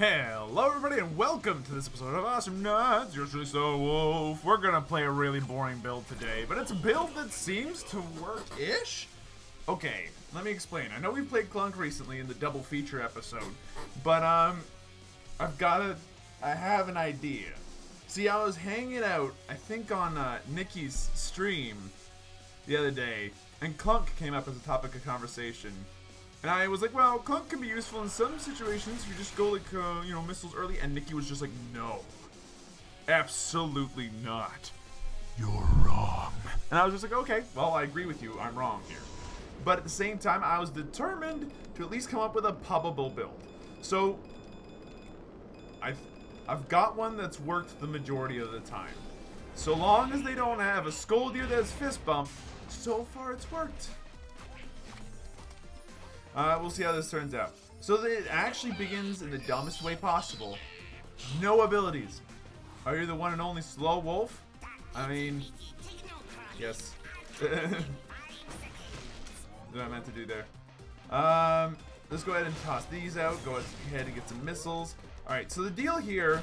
Hello everybody and welcome to this episode of Awesomenauts, yours truly SlowWolf. We're gonna play a really boring build today, but it's a build that seems to work-ish? Okay, let me explain. I know we played Clunk recently in the double feature episode, but I have an idea. See, I was hanging out, I think on Nikki's stream the other day, and Clunk came up as a topic of conversation. And I was like, well, Clunk can be useful in some situations. You just go like, missiles early. And Nikki was just like, no. Absolutely not. You're wrong. And I was just like, okay, well, I agree with you. I'm wrong here. But at the same time, I was determined to at least come up with a pubbable build. So, I've got one that's worked the majority of the time. So long as they don't have a Scoldier that's fist bump, so far it's worked. We'll see how this turns out. So it actually begins in the dumbest way possible. No abilities. Are you the one and only SlowWolf? I mean, yes. That's what I meant to do there. Let's go ahead and toss these out. Go ahead and get some missiles. Alright, so the deal here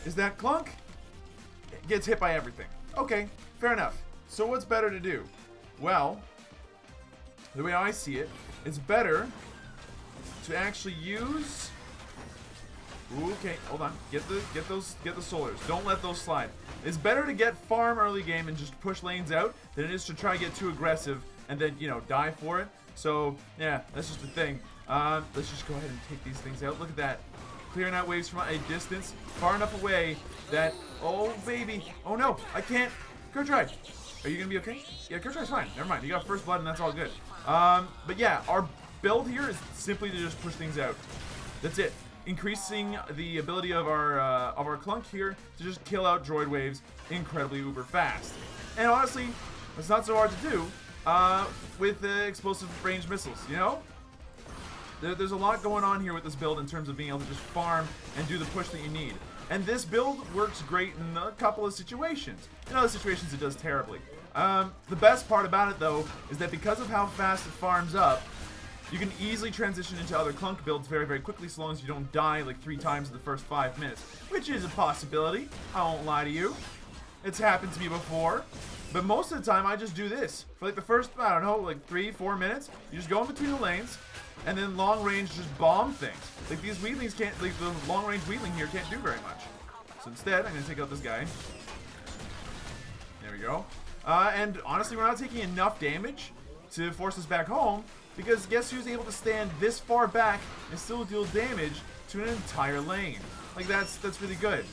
is that Clunk gets hit by everything. Okay, fair enough. So what's better to do? Well, the way I see it, it's better to actually use. Okay, hold on. Get the solars. Don't let those slide. It's better to get farm early game and just push lanes out than it is to try to get too aggressive and then die for it. So yeah, that's just the thing. Let's just go ahead and take these things out. Look at that, clearing out waves from a distance far enough away that baby. Oh no, I can't. Kurtry, are you gonna be okay? Yeah, Kurtry's fine. Never mind. You got first blood and that's all good. But yeah, our build here is simply to just push things out. That's it. Increasing the ability of our Clunk here to just kill out droid waves incredibly uber fast. And honestly, it's not so hard to do with the explosive range missiles, There's a lot going on here with this build in terms of being able to just farm and do the push that you need. And this build works great in a couple of situations. In other situations, it does terribly. The best part about it, though, is that because of how fast it farms up, you can easily transition into other Clunk builds very, very quickly, so long as you don't die like 3 times in the first 5 minutes, which is a possibility. I won't lie to you. It's happened to me before. But most of the time, I just do this. For like the first, 3-4 minutes, you just go in between the lanes, and then long range just bomb things. Like these Wheatlings can't, like the long range Wheatling here can't do very much. So instead, I'm going to take out this guy. There we go. And honestly, we're not taking enough damage to force us back home, because guess who's able to stand this far back and still deal damage to an entire lane? Like that's really good.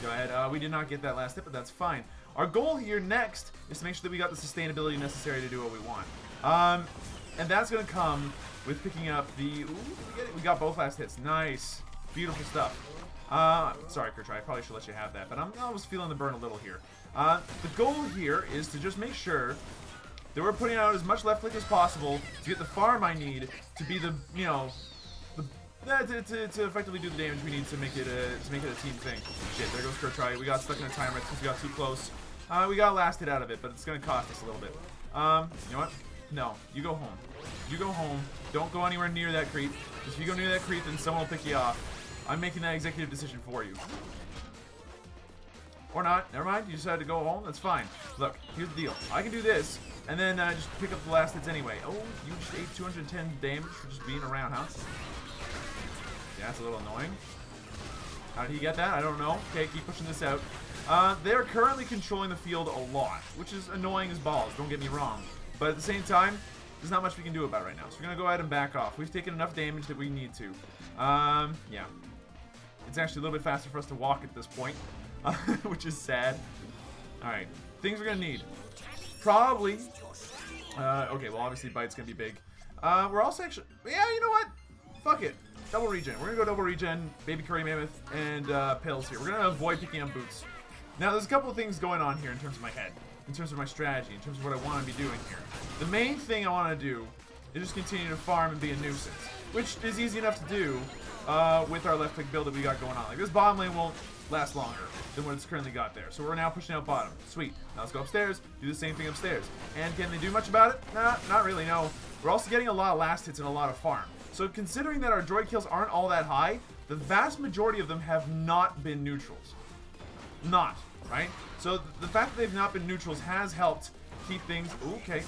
Go ahead. We did not get that last hit, but that's fine. Our goal here next is to make sure that we got the sustainability necessary to do what we want. And that's going to come with picking up the... Ooh, we got both last hits. Nice. Beautiful stuff. Sorry, Kurtry, I probably should let you have that, but I was feeling the burn a little here. The goal here is to just make sure that we're putting out as much left click as possible to get the farm I need to be to effectively do the damage we need to make it a team thing. Shit, there goes Kurtry. We got stuck in a timer because we got too close. We got last hit out of it, but it's gonna cost us a little bit. You know what? No, you go home. You go home. Don't go anywhere near that creep. Because if you go near that creep, then someone will pick you off. I'm making that executive decision for you. Or not. Never mind. You decided to go home. That's fine. Look, here's the deal. I can do this, and then just pick up the last hits anyway. Oh, you just ate 210 damage for just being around, huh? Yeah, that's a little annoying. How did he get that? I don't know. Okay, keep pushing this out. They're currently controlling the field a lot, which is annoying as balls. Don't get me wrong. But at the same time, there's not much we can do about it right now. So we're going to go ahead and back off. We've taken enough damage that we need to. Yeah. It's actually a little bit faster for us to walk at this point, which is sad. Alright. Things we're going to need. Probably. Okay, well, obviously, Bite's going to be big. We're also actually... Yeah, you know what? Fuck it. Double regen. We're going to go double regen, Baby Curry Mammoth, and pills here. We're going to avoid picking up boots. Now, there's a couple of things going on here in terms of my head. In terms of my strategy, in terms of what I want to be doing here. The main thing I want to do is just continue to farm and be a nuisance, which is easy enough to do with our left click build that we got going on. Like this bottom lane won't last longer than what it's currently got there. So we're now pushing out bottom. Sweet. Now let's go upstairs, do the same thing upstairs. And can they do much about it? Nah, not really, no. We're also getting a lot of last hits and a lot of farm. So considering that our droid kills aren't all that high, the vast majority of them have not been neutrals. Not, right? So the fact that they've not been neutrals has helped keep things, okay,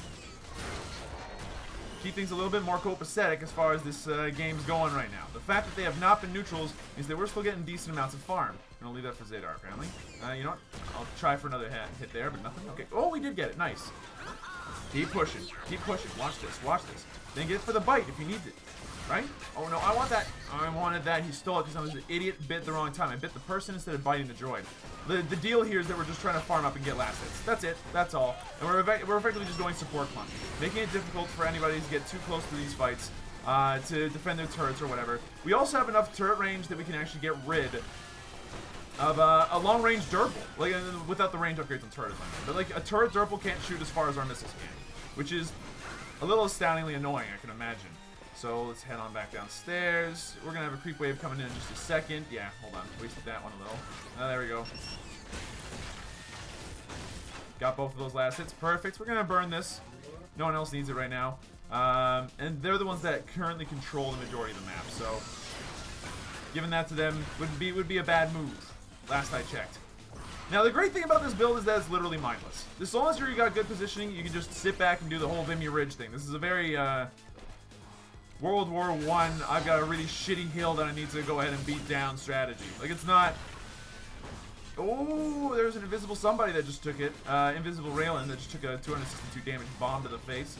keep things a little bit more copacetic as far as this game's going right now. The fact that they have not been neutrals means that we're still getting decent amounts of farm. I'm gonna leave that for Zadar, apparently. You know what? I'll try for another hit there, but nothing. Okay. Oh, we did get it. Nice. Keep pushing. Keep pushing. Watch this. Watch this. Then get it for the bite if you need it. Right? Oh, no. I want that. I wanted that. He stole it because I was an idiot. Bit the wrong time. I bit the person instead of biting the droid. The deal here is that we're just trying to farm up and get last hits. That's it. That's all. And we're effectively just going support clunk. Making it difficult for anybody to get too close to these fights to defend their turrets or whatever. We also have enough turret range that we can actually get rid of a long-range Durple. Like, without the range upgrades on turrets. But, like, a turret Durple can't shoot as far as our missiles can. Which is a little astoundingly annoying, I can imagine. So let's head on back downstairs. We're going to have a creep wave coming in just a second. Yeah, hold on. Wasted that one a little. Oh, there we go. Got both of those last hits. Perfect. We're going to burn this. No one else needs it right now. And they're the ones that currently control the majority of the map. So giving that to them would be a bad move, last I checked. Now, the great thing about this build is that it's literally mindless. As long as you got good positioning, you can just sit back and do the whole Vimmy Ridge thing. This is a very World War I, I've got a really shitty hill that I need to go ahead and beat down strategy. Like, it's not... Oh, there's an invisible somebody that just took it. Invisible Raylan that just took a 262 damage bomb to the face.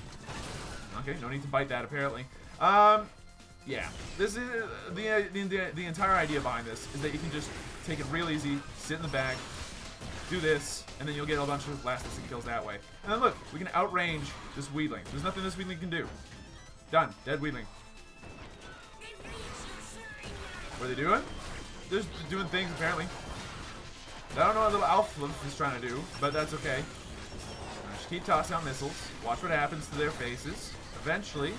Okay, no need to bite that, apparently. Yeah. This is... The entire idea behind this is that you can just take it real easy, sit in the back, do this, and then you'll get a bunch of last hits and kills that way. And then look, we can outrange this Weedling. There's nothing this Weedling can do. Done. Dead Weedling. What are they doing? They're just doing things, apparently. I don't know what little Alpha is trying to do, but that's okay. Just keep tossing out missiles. Watch what happens to their faces. Eventually.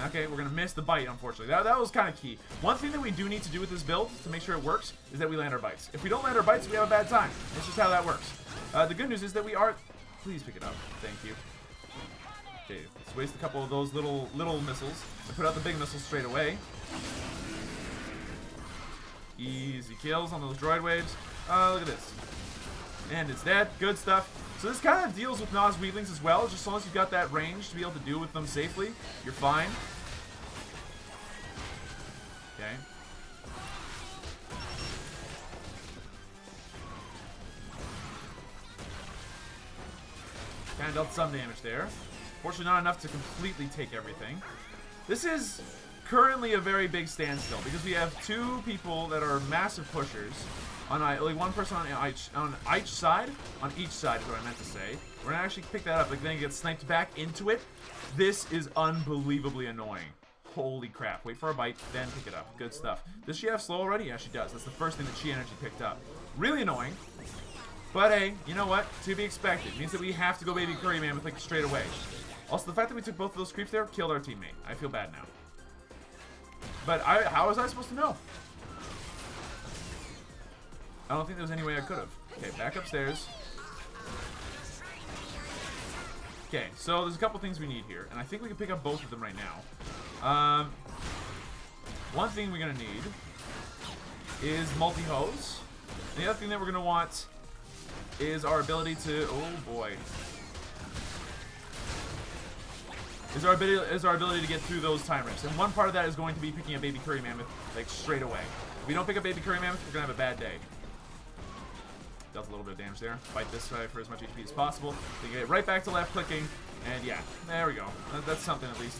Okay, we're going to miss the bite, unfortunately. That was kind of key. One thing that we do need to do with this build to make sure it works is that we land our bites. If we don't land our bites, we have a bad time. That's just how that works. The good news is that we are... Please pick it up. Thank you. Okay, let's waste a couple of those little missiles and put out the big missiles straight away. Easy kills on those droid waves. Look at this. And it's dead. Good stuff. So this kind of deals with Nas Weedlings as well. Just as long as you've got that range to be able to deal with them safely, you're fine. Okay. Kind of dealt some damage there. Fortunately, not enough to completely take everything. This is currently a very big standstill because we have two people that are massive pushers. On only one person on each side. On each side is what I meant to say. We're gonna actually pick that up, but then you get sniped back into it. This is unbelievably annoying. Holy crap. Wait for a bite, then pick it up. Good stuff. Does she have slow already? Yeah, she does. That's the first thing that Chi Energy picked up. Really annoying. But hey, you know what? To be expected. It means that we have to go Baby Curry Man with like straight away. Also, the fact that we took both of those creeps there killed our teammate. I feel bad now. But how was I supposed to know? I don't think there was any way I could have. Okay, back upstairs. Okay, so there's a couple things we need here, and I think we can pick up both of them right now. One thing we're gonna need is multi-hose. And the other thing that we're gonna want is our ability to... Oh boy. Is our ability to get through those time rips. And one part of that is going to be picking up Baby Curry Mammoth, like, straight away. If we don't pick up Baby Curry Mammoth, we're gonna have a bad day. Dealt a little bit of damage there. Fight this guy for as much HP as possible. Then get right back to left clicking. And yeah, there we go. That's something at least.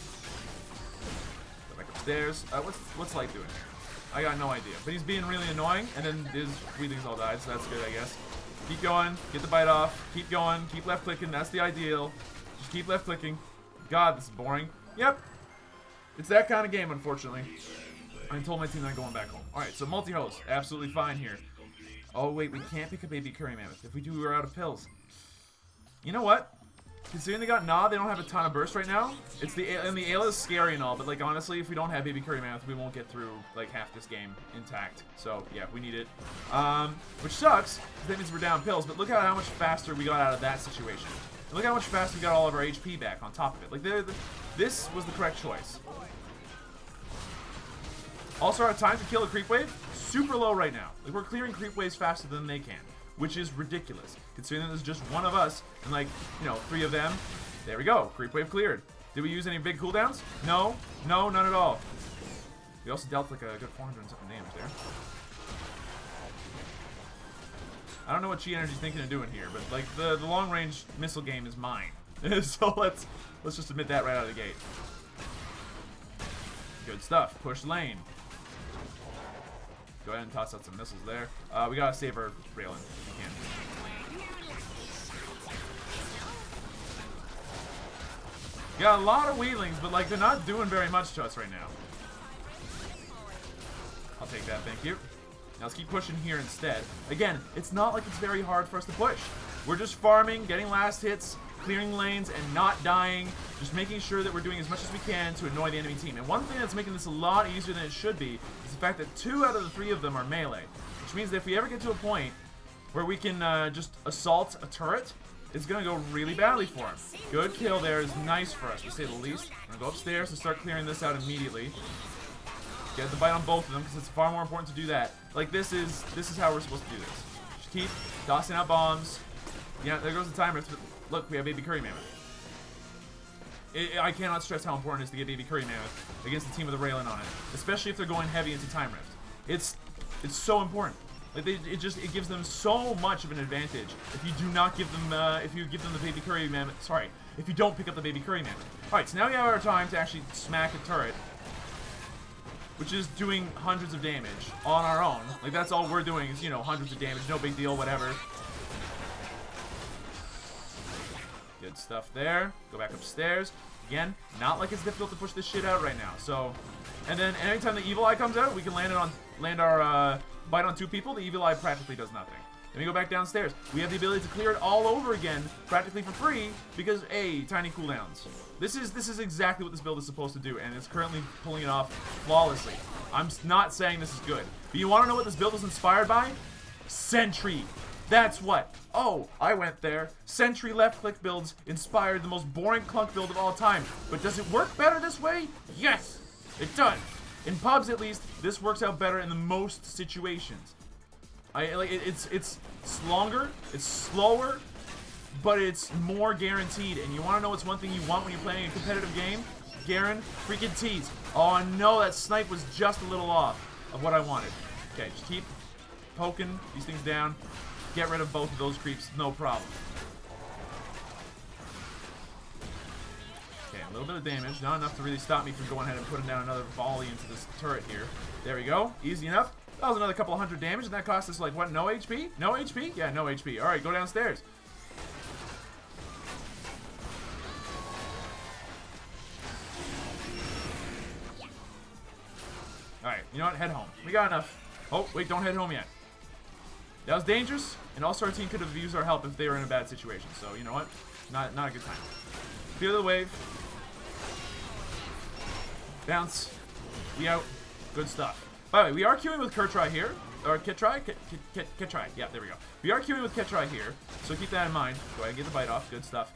Go back upstairs. What's Light doing here? I got no idea. But he's being really annoying. And then his Weedlings all died, so that's good, I guess. Keep going. Get the bite off. Keep going. Keep left clicking. That's the ideal. Just keep left clicking. God, this is boring. Yep. It's that kind of game, unfortunately. I told my team I'm going back home. Alright, so multi-hose. Absolutely fine here. Oh, wait, we can't pick a Baby Curry Mammoth. If we do, we're out of pills. You know what? Considering they got Nah, they don't have a ton of burst right now. And the Ayla is scary and all, but, like, honestly, if we don't have Baby Curry Mammoth, we won't get through, like, half this game intact. So, yeah, we need it. Which sucks, because that means we're down pills, but look at how much faster we got out of that situation. And look how much faster we got all of our HP back on top of it. Like, this was the correct choice. Also, our time to kill a creep wave, super low right now. Like, we're clearing creep waves faster than they can, which is ridiculous. Considering that there's just one of us, and like, you know, 3 of them. There we go, creep wave cleared. Did we use any big cooldowns? No, no, none at all. We also dealt like a good 400 and something damage there. I don't know what Chi Energy's thinking of doing here, but like the long range missile game is mine. So let's just admit that right out of the gate. Good stuff. Push lane. Go ahead and toss out some missiles there. We gotta save our Raylan if we can. Got a lot of Weedlings, but like they're not doing very much to us right now. I'll take that, thank you. Now let's keep pushing here instead. Again, it's not like it's very hard for us to push. We're just farming, getting last hits, clearing lanes, and not dying. Just making sure that we're doing as much as we can to annoy the enemy team. And one thing that's making this a lot easier than it should be is the fact that 2 out of the 3 of them are melee. Which means that if we ever get to a point where we can just assault a turret, it's going to go really badly for him. Good kill there is nice for us, to say the least. I'm going to go upstairs and start clearing this out immediately. Get the bite on both of them, because it's far more important to do that. Like, this is how we're supposed to do this. Just keep tossing out bombs. Yeah, there goes the time rift. Look, we have Baby Curry Mammoth. I cannot stress how important it is to get Baby Curry Mammoth against the team with a Raylan on it. Especially if they're going heavy into time rift. It's so important. Like it gives them so much of an advantage if you do not give them if you give them the Baby Curry Mammoth. Sorry, if you don't pick up the Baby Curry Mammoth. All right, so now we have our time to actually smack a turret, which is doing hundreds of damage on our own. Like that's all we're doing is, you know, hundreds of damage, no big deal, whatever. Good stuff there. Go back upstairs. Again, not like it's difficult to push this shit out right now. So, and then anytime the Evil Eye comes out, we can land our bite on 2 people. The Evil Eye practically does nothing. Then we go back downstairs. We have the ability to clear it all over again, practically for free, because tiny cooldowns. This is exactly what this build is supposed to do, and it's currently pulling it off flawlessly. I'm not saying this is good, but you want to know what this build is inspired by? Sentry. That's what. Oh, I went there. Sentry left-click builds inspired the most boring clunk build of all time. But does it work better this way? Yes, it does. In pubs, at least, this works out better in the most situations. It's longer, it's slower, but it's more guaranteed. And you want to know what's one thing you want when you're playing a competitive game? Guaranteed. Oh no, that snipe was just a little off of what I wanted. Okay, just keep poking these things down. Get rid of both of those creeps, no problem. Okay, a little bit of damage, not enough to really stop me from going ahead and putting down another volley into this turret here. There we go, easy enough. That was another couple of hundred damage, and that cost us like, what, no HP? No HP? Yeah, no HP. Alright, go downstairs. Alright, you know what, head home. We got enough. Oh, wait, don't head home yet. That was dangerous, and also our team could have used our help if they were in a bad situation. So, you know what? Not a good time. Feel the wave. Bounce. We out. Good stuff. By the way, we are queuing with Kertry here. Or Kitry? Kitry. Yeah, there we go. We are queuing with Kitry here, so keep that in mind. Go ahead and get the bite off. Good stuff.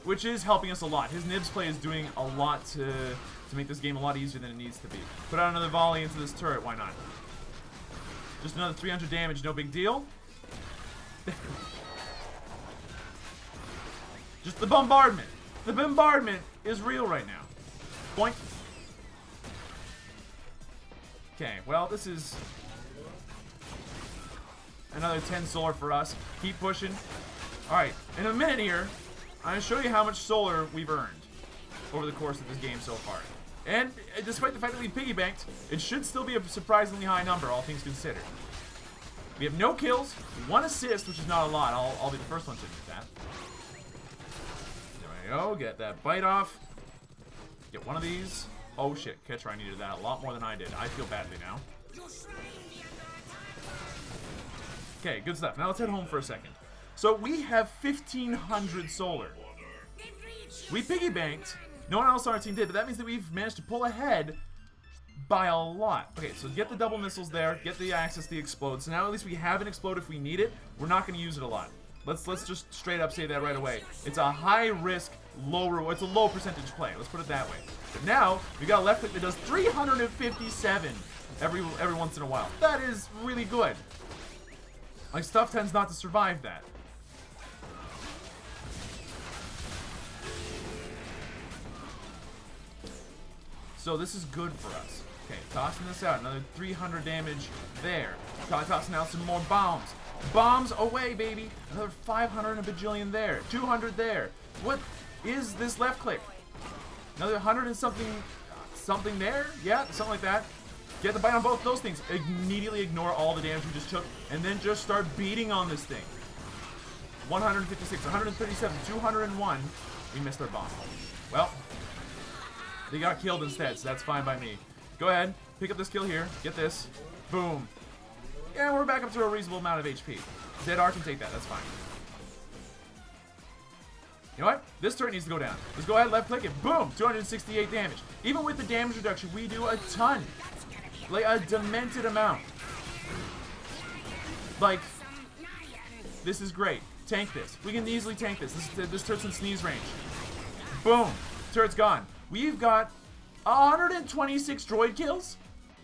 Which is helping us a lot. His Nibs play is doing a lot to make this game a lot easier than it needs to be. Put out another volley into this turret. Why not? Just another 300 damage, no big deal. Just the bombardment. The bombardment is real right now. Point. Okay, well, this is another 10 solar for us. Keep pushing. Alright, in a minute here, I'm going to show you how much solar we've earned over the course of this game so far. And despite the fact that we piggybanked, it should still be a surprisingly high number, all things considered. We have no kills, 1 assist, which is not a lot. I'll be the first one to admit that. There we go. Get that bite off. Get one of these. Oh shit, Ketcher, I needed that a lot more than I did. I feel badly now. Okay, good stuff. Now let's head home for a second. So we have 1,500 solar. We piggybanked. No one else on our team did, but that means that we've managed to pull ahead by a lot. Okay, so get the double missiles there, get the access to the explode. So now at least we have an explode if we need it. We're not going to use it a lot. Let's just straight up say that right away. It's a high risk, It's a low percentage play. Let's put it that way. But now we got a left click that does 357 every once in a while. That is really good. Like, stuff tends not to survive that. So this is good for us. Okay, tossing this out. Another 300 damage there. Tossing out some more bombs. Bombs away, baby. Another 500 and a bajillion there. 200 there. What is this left click? Another 100 and something there? Yeah, something like that. Get the bite on both those things. Immediately ignore all the damage we just took, and then just start beating on this thing. 156, 137, 201. We missed our bomb. Well, they got killed instead, so that's fine by me. Go ahead, pick up this kill here. Get this. Boom. Yeah, we're back up to a reasonable amount of HP. ZR can take that. That's fine. You know what? This turret needs to go down. Let's go ahead, left click it. Boom! 268 damage. Even with the damage reduction, we do a ton. Like, a demented amount. Like, this is great. Tank this. We can easily tank this. This turret's in sneeze range. Boom! Turret's gone. We've got 126 droid kills?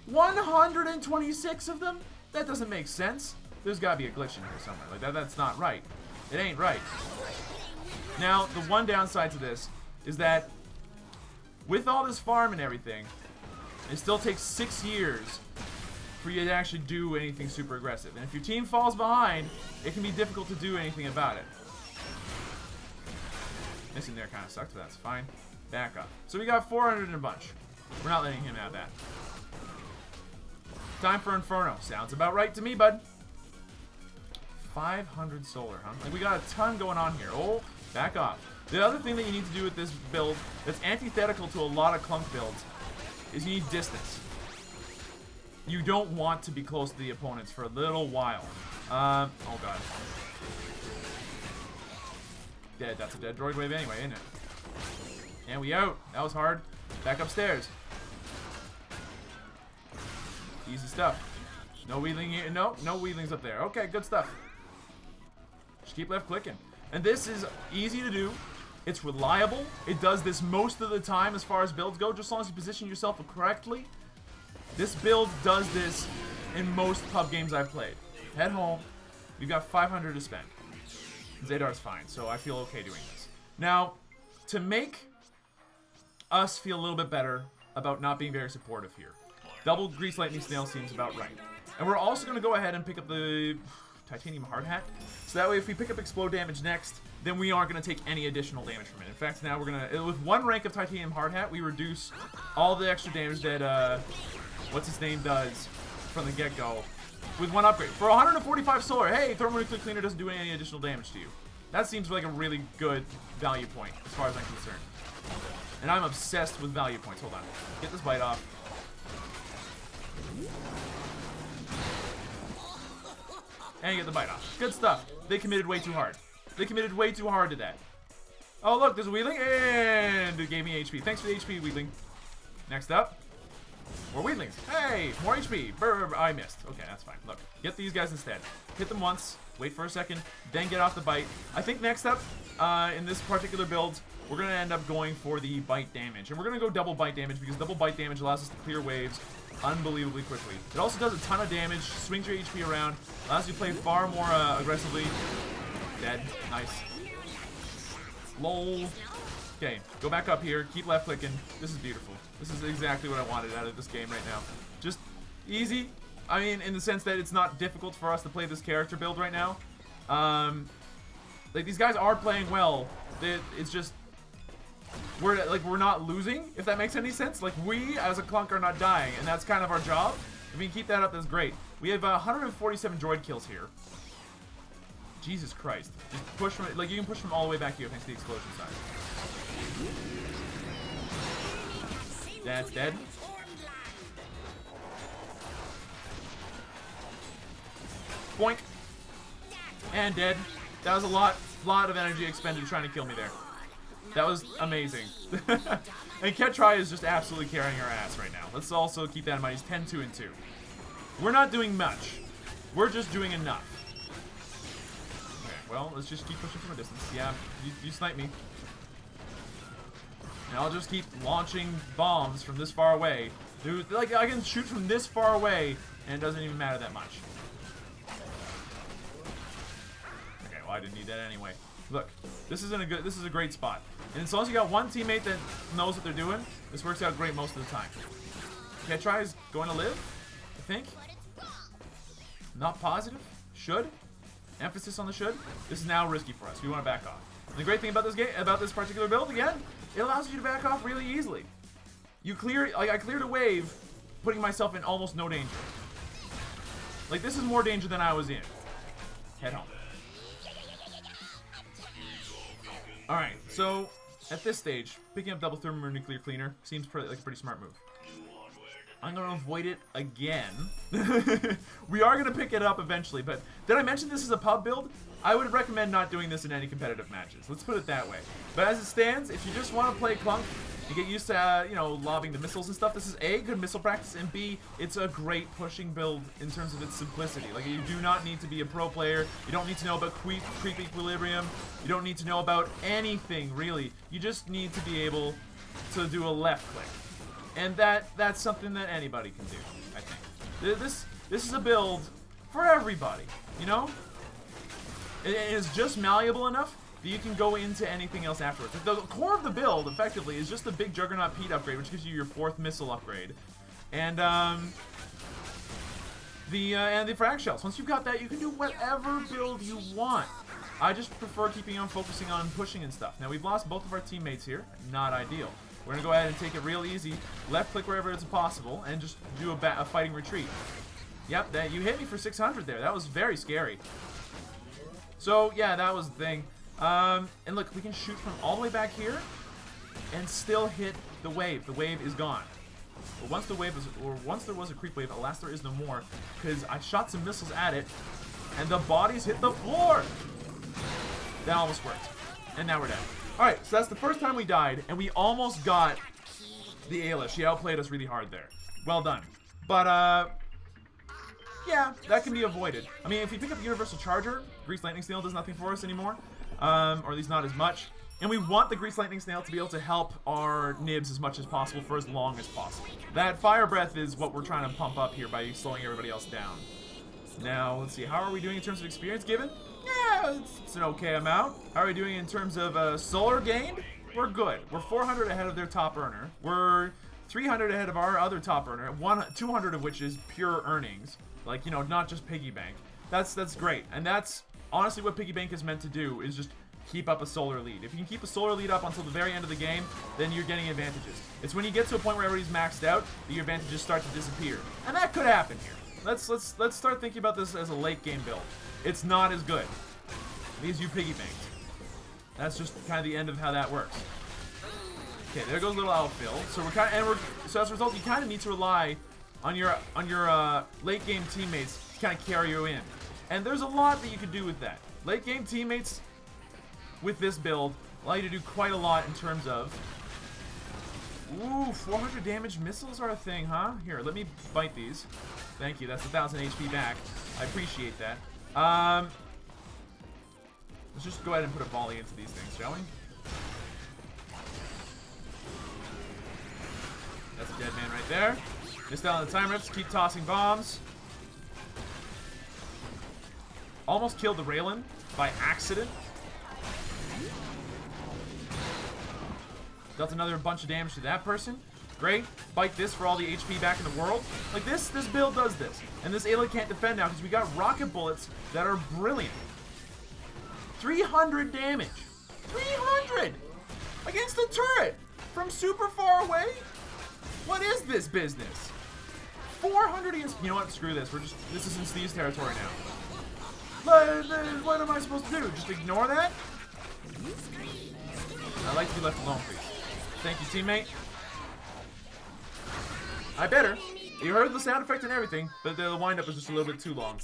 126 of them? That doesn't make sense. There's gotta be a glitch in here somewhere. Like, that's not right. It ain't right. Now, the one downside to this is that with all this farm and everything, it still takes 6 years for you to actually do anything super aggressive. And if your team falls behind, it can be difficult to do anything about it. Missing there kind of sucks, but that's fine. Back up. So we got 400 in a bunch. We're not letting him have that. Time for Inferno. Sounds about right to me, bud. 500 solar, huh? Like, we got a ton going on here. Oh, back off. The other thing that you need to do with this build that's antithetical to a lot of clunk builds is you need distance. You don't want to be close to the opponents for a little while. Oh god. Dead. That's a dead droid wave anyway, isn't it? And we out. That was hard. Back upstairs. Easy stuff. No wheeling here. No wheelings up there. Okay, good stuff. Just keep left clicking. And this is easy to do. It's reliable. It does this most of the time as far as builds go, just as long as you position yourself correctly. This build does this in most pub games I've played. Head home. We've got 500 to spend. Zadar's fine, so I feel okay doing this. Now, to make us feel a little bit better about not being very supportive here, double Grease Lightning Snail seems about right. And we're also going to go ahead and pick up the Titanium Hard Hat. So that way, if we pick up Explode damage next, then we aren't going to take any additional damage from it. In fact, now we're going to, with one rank of Titanium Hard Hat, we reduce all the extra damage that, what's his name does from the get-go with one upgrade. For 145 solar, hey, Thermonuclear Cleaner doesn't do any additional damage to you. That seems like a really good value point as far as I'm concerned. And I'm obsessed with value points. Hold on. Get this bite off. And get the bite off. Good stuff. They committed way too hard. They committed way too hard to that. Oh, look, there's a Wheeling, and it gave me HP. Thanks for the HP, Wheeling. Next up, more Wheelings. Hey, more HP. Brr, I missed. Okay, that's fine. Look, get these guys instead. Hit them once, wait for a second, then get off the bite. I think next up, in this particular build, we're going to end up going for the bite damage. And we're going to go double bite damage because double bite damage allows us to clear waves unbelievably quickly. It also does a ton of damage, swings your HP around, allows you to play far more aggressively. Dead. Nice. Lol. Okay, go back up here, keep left clicking. This is beautiful. This is exactly what I wanted out of this game right now. Just easy. I mean, in the sense that it's not difficult for us to play this character build right now. Like, these guys are playing well. It's just we're not losing, if that makes any sense. Like, we as a clunk are not dying, and that's kind of our job. If we can keep that up, that's great. We have 147 droid kills here. Jesus Christ. Just push from, like, you can push from all the way back here thanks to the explosion size. That's dead. Boink. And dead. That was a lot of energy expended trying to kill me there. That was amazing. And Ketrai is just absolutely carrying our ass right now. Let's also keep that in mind. He's 10, 2, and 2. We're not doing much. We're just doing enough. Okay, well, let's just keep pushing from a distance. Yeah, you sniped me. And I'll just keep launching bombs from this far away. Dude, like, I can shoot from this far away, and it doesn't even matter that much. Okay, well, I didn't need that anyway. Look, this is a great spot. And as long as you got one teammate that knows what they're doing, this works out great most of the time. Okay, try is going to live, I think. Not positive. Should. Emphasis on the should. This is now risky for us. We want to back off. And the great thing about this game, about this particular build, again, it allows you to back off really easily. You clear, like I cleared a wave, putting myself in almost no danger. Like, this is more danger than I was in. Head home. Alright, so at this stage, picking up double thermonuclear cleaner seems like a pretty smart move. I'm going to avoid it again. We are going to pick it up eventually, but did I mention this is a pub build? I would recommend not doing this in any competitive matches. Let's put it that way. But as it stands, if you just want to play Clunk and get used to, you know, lobbing the missiles and stuff, this is A, good missile practice, and B, it's a great pushing build in terms of its simplicity. Like, you do not need to be a pro player. You don't need to know about creep equilibrium. You don't need to know about anything, really. You just need to be able to do a left click. And that's something that anybody can do, I think. This is a build for everybody, you know? It is just malleable enough that you can go into anything else afterwards. The core of the build, effectively, is just the big Juggernaut Pete upgrade, which gives you your 4th missile upgrade. And the frag shells. Once you've got that, you can do whatever build you want. I just prefer keeping on focusing on pushing and stuff. Now, we've lost both of our teammates here. Not ideal. We're going to go ahead and take it real easy. Left click wherever it's possible, and just do a fighting retreat. Yep, you hit me for 600 there. That was very scary. So, yeah, that was the thing. And look, we can shoot from all the way back here and still hit the wave. The wave is gone. But once there was a creep wave, alas, there is no more, because I shot some missiles at it, and the bodies hit the floor. That almost worked. And now we're dead. Alright, so that's the first time we died, and we almost got the Ayla. She outplayed us really hard there. Well done. But, yeah, that can be avoided. I mean, if you pick up Universal Charger, Grease Lightning Snail does nothing for us anymore. Or at least not as much. And we want the Grease Lightning Snail to be able to help our nibs as much as possible for as long as possible. That Fire Breath is what we're trying to pump up here by slowing everybody else down. Now, let's see. How are we doing in terms of experience given? Yeah, it's an okay amount. How are we doing in terms of solar gained? We're good. We're 400 ahead of their top earner. We're 300 ahead of our other top earner. 200 of which is pure earnings. Like, you know, not just piggy bank. That's great. And that's honestly what piggy bank is meant to do, is just keep up a solar lead. If you can keep a solar lead up until the very end of the game, then you're getting advantages. It's when you get to a point where everybody's maxed out that your advantages start to disappear. And that could happen here. Let's start thinking about this as a late game build. It's not as good. Because you piggy banked. That's just kind of the end of how that works. Okay, there goes little outfill. So so as a result, you kind of need to rely on your late game teammates to kind of carry you in. And there's a lot that you could do with that. Late game teammates with this build allow you to do quite a lot in terms of... Ooh, 400 damage missiles are a thing, huh? Here, let me bite these. Thank you, that's 1,000 HP back. I appreciate that. Let's just go ahead and put a volley into these things, shall we? That's a dead man right there. Missed out on the time rips, keep tossing bombs. Almost killed the Raylan by accident. Dealt another bunch of damage to that person. Great. Bite this for all the HP back in the world. Like, this build does this. And this Ayla can't defend now because we got rocket bullets that are brilliant. 300 damage. 300! Against the turret! From super far away? What is this business? 400 against... You know what? Screw this. This is in Steve's territory now. What am I supposed to do? Just ignore that? I'd like to be left alone, please. Thank you, teammate. I better. You heard the sound effect and everything, but the wind-up was just a little bit too long.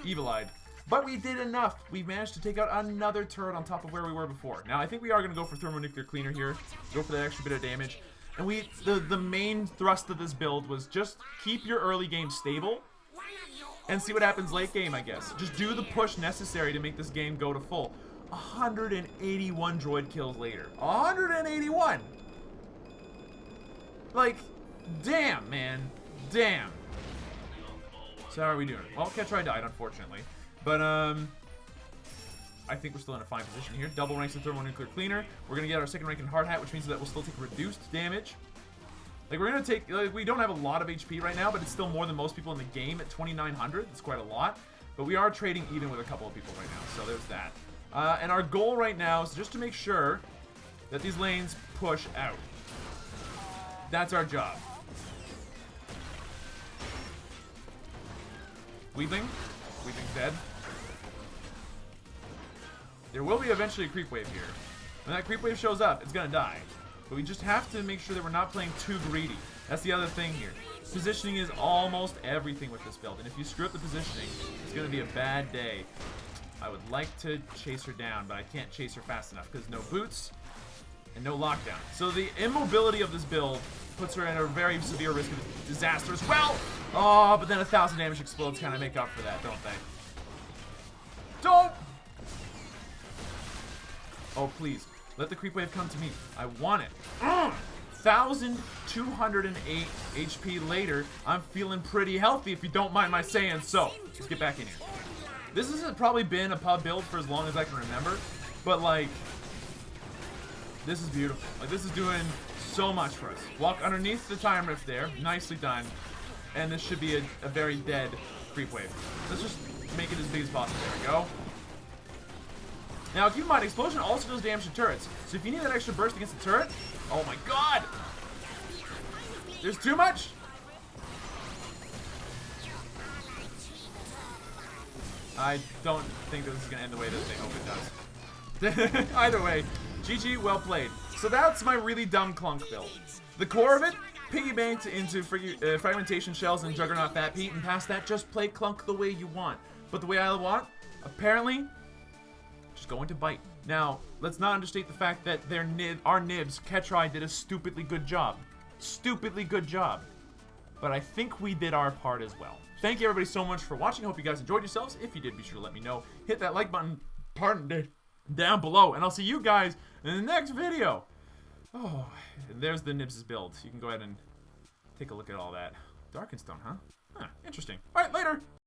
Evil-eyed. But we did enough. We managed to take out another turret on top of where we were before. Now, I think we are going to go for thermonuclear cleaner here. Go for that extra bit of damage. And the main thrust of this build was just keep your early game stable and see what happens late game, I guess. Just do the push necessary to make this game go to full. 181 droid kills later. 181! Like, damn, man. Damn. So how are we doing? Well, Ketri died, unfortunately. But, I think we're still in a fine position here. Double ranks in thermonuclear cleaner. We're going to get our second rank in hard hat, which means that we'll still take reduced damage. Like, we're going to take... Like, we don't have a lot of HP right now, but it's still more than most people in the game at 2,900. It's quite a lot. But we are trading even with a couple of people right now, so there's that. And our goal right now is just to make sure that these lanes push out. That's our job. Weedling? Weedling's dead. There will be eventually a creep wave here. When that creep wave shows up, it's gonna die. But we just have to make sure that we're not playing too greedy. That's the other thing here. Positioning is almost everything with this build, and if you screw up the positioning, it's gonna be a bad day. I would like to chase her down, but I can't chase her fast enough because no boots and no lockdown. So the immobility of this build puts her in a very severe risk of disaster as well. Oh, but then 1,000 damage explodes kind of make up for that, don't they? Don't! Oh, please. Let the creep wave come to me. I want it. 1,208 HP later, I'm feeling pretty healthy if you don't mind my saying so. Let's get back in here. This hasn't probably been a pub build for as long as I can remember, but like, this is beautiful. Like, this is doing so much for us. Walk underneath the time rift there. Nicely done. And this should be a very dead creep wave. Let's just make it as big as possible. There we go. Now, keep in mind, explosion also does damage to turrets. So if you need that extra burst against the turret, oh my god! There's too much? I don't think that this is going to end the way that they hope it does. Either way, GG, well played. So that's my really dumb clunk build. The core of it, piggybanked into fragmentation shells and Juggernaut Fat Pete, and past that, just play clunk the way you want. But the way I want, apparently, just going to bite. Now, let's not understate the fact that our nibs, Ketri, did a stupidly good job. Stupidly good job. But I think we did our part as well. Thank you everybody so much for watching. Hope you guys enjoyed yourselves. If you did, be sure to let me know. Hit that like button, down below. And I'll see you guys in the next video. Oh, there's the Nibs' build. You can go ahead and take a look at all that. Darkenstone, huh? Huh, interesting. Alright, later!